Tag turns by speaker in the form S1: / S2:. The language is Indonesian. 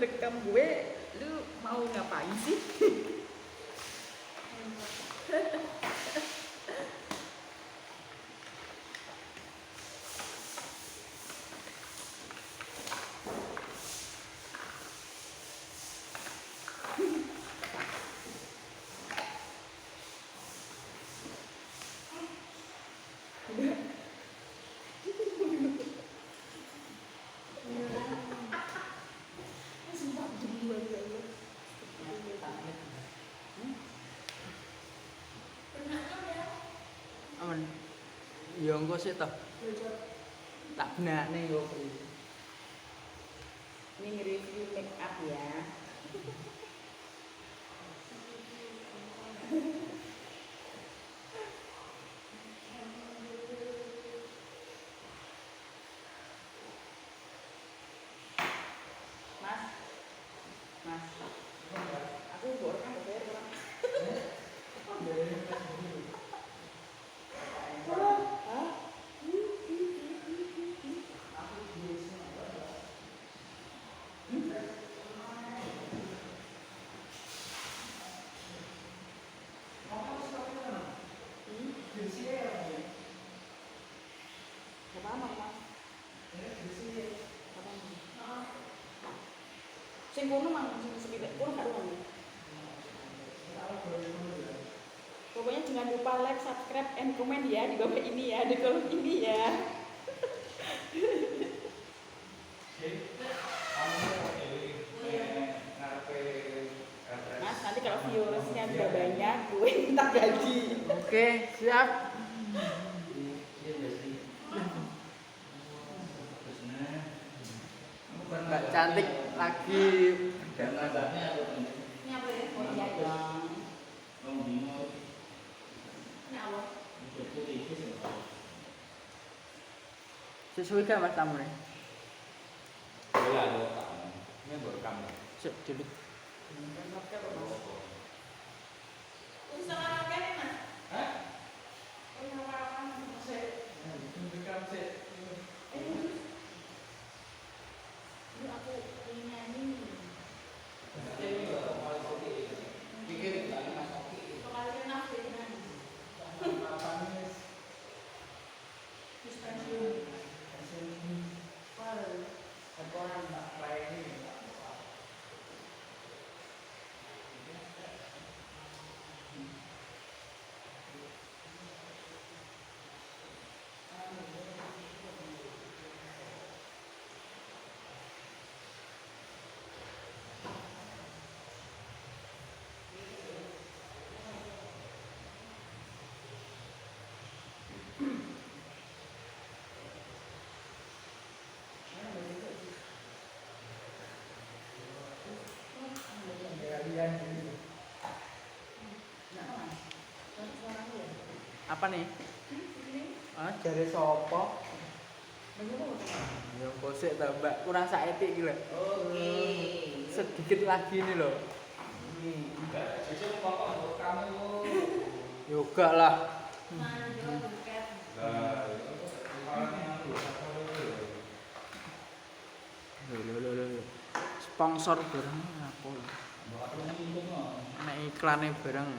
S1: ngerekam gue, lu mau ngapain sih?
S2: Aman. Ya engko sik toh. Tak benakne yo.
S1: Ini nge-review make up ya. Mas, aku baru kan bayar orang. Sing kono mang sing sepilek kono gak ruang. Pokoknya jangan lupa like, subscribe, and comment ya di bawah ini ya, di kolom ini ya. Mas, nanti kalau viewersnya udah banyak, gue minta gaji.
S2: Oke, siap. Mbak cantik lagi.
S1: Ini apa ya? Oh iya dong. Ini apa?
S2: Sesuai kan Mas tamu nih?
S3: Iya, ada tamu. Ini baru kamu.
S2: Sip, dulu. Apa nih? Ah, jare sopo? Ya kosek ta, Mbak. Kurang sak etik iki lho.
S1: Oke.
S2: Sedikit lagi nih loh.
S3: Besok bapak kamu.
S2: Yoga lah. Loh. Sponsor barang apa? Nek iklane barang.